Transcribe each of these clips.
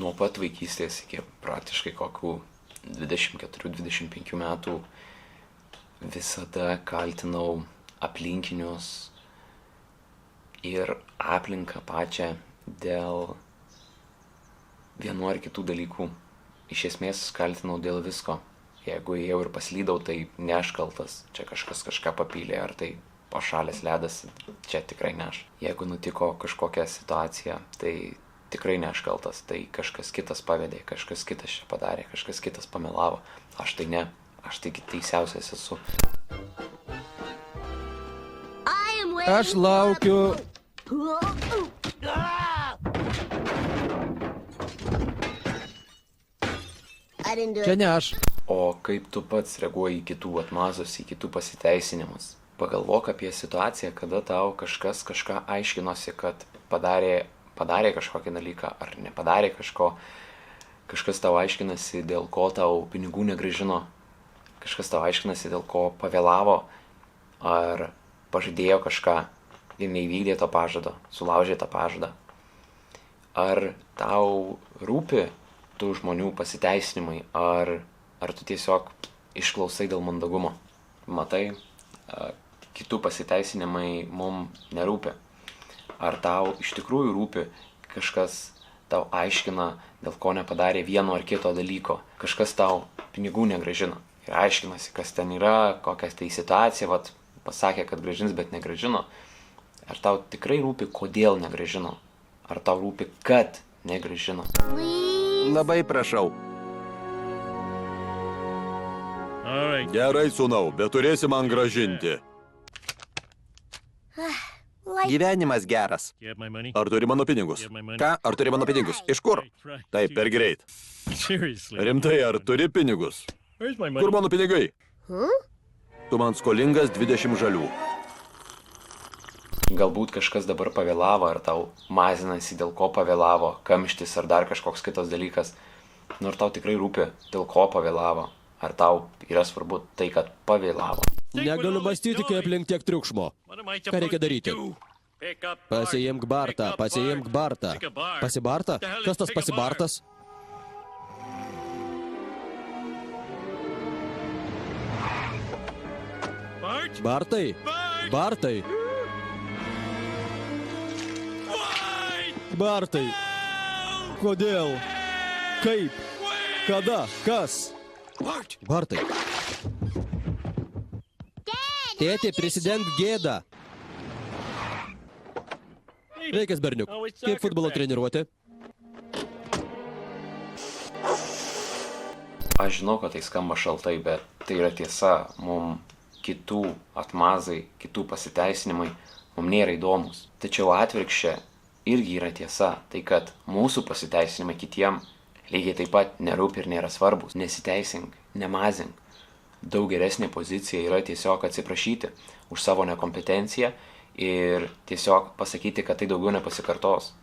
nuo pat vaikystės iki praktiškai kokių 24-25 metų visada kaltinau aplinkinius ir aplinką pačią dėl vienų ar kitų dalykų. Iš esmės kaltinau dėl visko. Jeigu ėjau ir paslydau, tai ne aš kaltas. Čia kažkas kažką papylė, ar tai pašalės ledas, čia tikrai ne aš. Jeigu nutiko kažkokia situacija, tai tikrai ne aš kaltas. Tai kažkas kitas pavedė, kažkas kitas čia padarė, kažkas kitas pamelavo. Aš tai ne, aš tai teisiausias esu. Aš laukiu. Čia ne aš. O kaip tu pats reaguoji į kitų atmazus, į kitų pasiteisinimus? Pagalvok apie situaciją, kada tau kažkas kažką aiškinosi, kad padarė kažkokį dalyką ar nepadarė kažko. Kažkas tau aiškinasi, dėl ko tau pinigų negrąžino. Kažkas tau aiškinasi, dėl ko pavėlavo ar pažadėjo kažką ir neįvykdė to pažado, sulaužė tą pažadą. Ar tau rūpi tų žmonių pasiteisinimai, ar tu tiesiog išklausai dėl mandagumo? Matai, kitų pasiteisinimai mums nerūpi. Ar tau iš tikrųjų rūpi kažkas tau aiškina, dėl ko nepadarė vieno ar kito dalyko? Kažkas tau pinigų negrąžino ir aiškinasi, kas ten yra, kokia tai situacija, vat pasakė, kad grąžins, bet negrąžino. Ar tau tikrai rūpi, kodėl negrąžino? Ar tau rūpi, kad negrąžino? Labai prašau. Gerai, sūnau, bet turėsi man grąžinti. Gyvenimas geras. Ar turi mano pinigus? Ką? Ar turi mano pinigus? Iš kur? Taip, per greit. Rimtai, ar turi pinigus? Kur mano pinigai? Tu man skolingas 20 žalių. Galbūt kažkas dabar pavėlavo, ar tau mazinasi, dėl ko pavėlavo, kamštis ar dar kažkoks kitas dalykas. Ar tau tikrai rūpi, dėl ko pavėlavo? Ar tau yra svarbu tai, kad pavėlavo? Negaliu mąstyti, kai aplink tiek triukšmo. Ką reikia daryti? Pasiimk Bartą, pasiimk Bartą. Pasibartą? Kas tas pasibartas? Bartai? Bartai? Bartai? Kodėl? Kaip? Kada? Kas? Bartai? Tėtė, prisidenk gėdą. Sveikas, berniuk. Kaip futbolo treniruotė? Aš žinau, kad tai skamba šaltai, bet tai yra tiesa. Mums kitų atmazai, kitų pasiteisinimai mums nėra įdomus. Tačiau atvirkščia irgi yra tiesa. Tai, kad mūsų pasiteisinimai kitiem lygiai taip pat nerūpi ir nėra svarbus. Nesiteisink, nemazink. Daug geresnė pozicija yra tiesiog atsiprašyti už savo nekompetenciją ir tiesiog pasakyti, kad tai daugiau nepasikartos.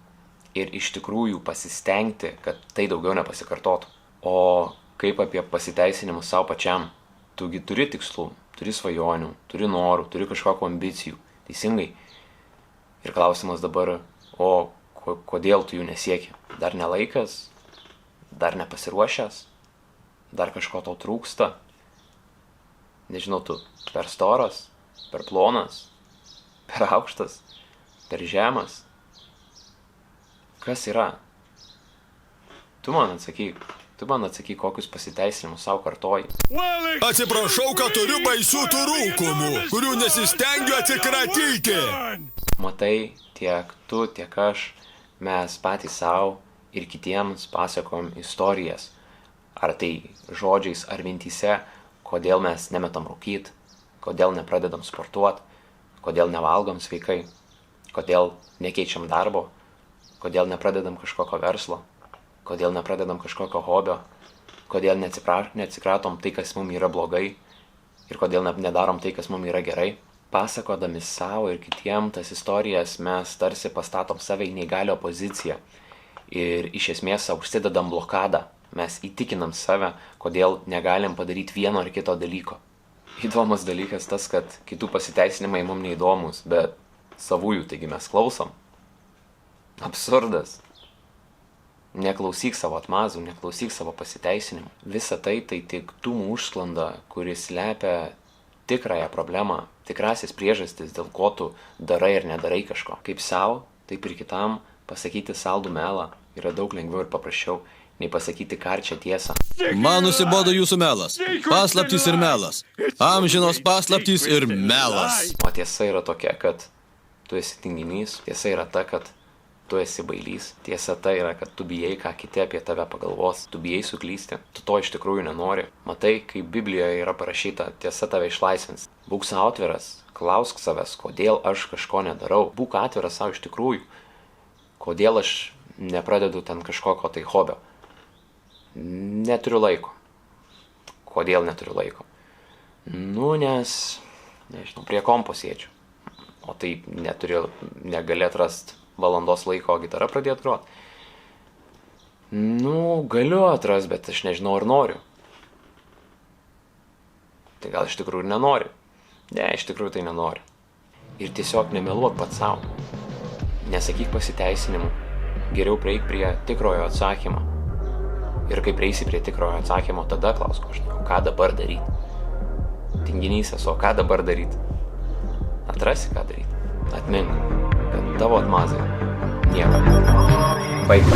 Ir iš tikrųjų pasistengti, kad tai daugiau nepasikartotų. O kaip apie pasiteisinimus savo pačiam? Tugi turi tikslų, turi svajonių, turi norų, turi kažkokių ambicijų. Teisingai. Ir klausimas dabar, o kodėl tu jų nesieki? Dar ne laikas? Dar nepasiruošęs? Dar kažko tau trūksta? Nežinau, tu per storas, per plonas, per aukštas, per žemas. Kas yra? Tu man atsakyk, kokius pasiteisinimus savo kartoji. Atsiprašau, kad turiu baisių trūkumų, kurių nesistengiu atsikratyti. Matai, tiek tu, tiek aš, mes patys savo ir kitiems pasakojam istorijas. Ar tai žodžiais ar mintyse, kodėl mes nemetam rūkyt, kodėl nepradedam sportuot, kodėl nevalgom sveikai, kodėl nekeičiam darbo, kodėl nepradedam kažkokio verslo, kodėl nepradedam kažkokio hobio, kodėl neatsikratom tai, kas mums yra blogai ir kodėl nedarom tai, kas mums yra gerai. Pasakodami savo ir kitiem tas istorijas mes tarsi pastatom save į neįgalio poziciją ir iš esmės savo užsidedam blokadą. Mes įtikinam save, kodėl negalim padaryti vieno ar kito dalyko. Įdomus dalykas tas, kad kitų pasiteisinimai mums neįdomus, bet savųjų taigi mes klausom. Absurdas. Neklausyk savo atmazų, neklausyk savo pasiteisinimų. Visa tai tik dūmų užsklanda, kuris slepia tikrąją problemą, tikrasis priežastis, dėl ko tu darai ir nedarai kažko. Kaip savo, taip ir kitam pasakyti saldų melą yra daug lengviau ir paprasčiau, nei pasakyti karčią tiesą. Man nusibodo jūsų melas. Paslaptys ir melas. Amžinos paslaptys ir melas. O tiesa yra tokia, kad tu esi tinginys. Tiesa yra ta, kad tu esi bailys. Tiesa ta yra, kad tu bijai, ką kiti apie tave pagalvos. Tu bijai suklysti. Tu to iš tikrųjų nenori. Matai, kaip Biblijoje yra parašyta, tiesa tave išlaisvins. Būk savo atviras. Klausk savęs, kodėl aš kažko nedarau. Būk atviras savo iš tikrųjų. Kodėl aš nepradedu ten kažkokio tai hobio. Neturiu laiko. Kodėl neturiu laiko? Nes, nežinau, prie kompo sėdžiu. O tai negali atrast valandos laiko gitarą pradėti grot. Galiu atrast, bet aš nežinau ar noriu. Tai gal iš tikrųjų ir nenori. Ne, iš tikrųjų tai nenori. Ir tiesiog nemeluok pats savo. Nesakyk pasiteisinimų. Geriau prieik prie tikrojo atsakymo. Ir kai prieisi prie tikrojo atsakymo, tada klausk, ką dabar daryti. Tinginys esu, ką dabar daryti. Atrasi, ką daryti. Atmink, kad tavo atmazai nieko. Baigta.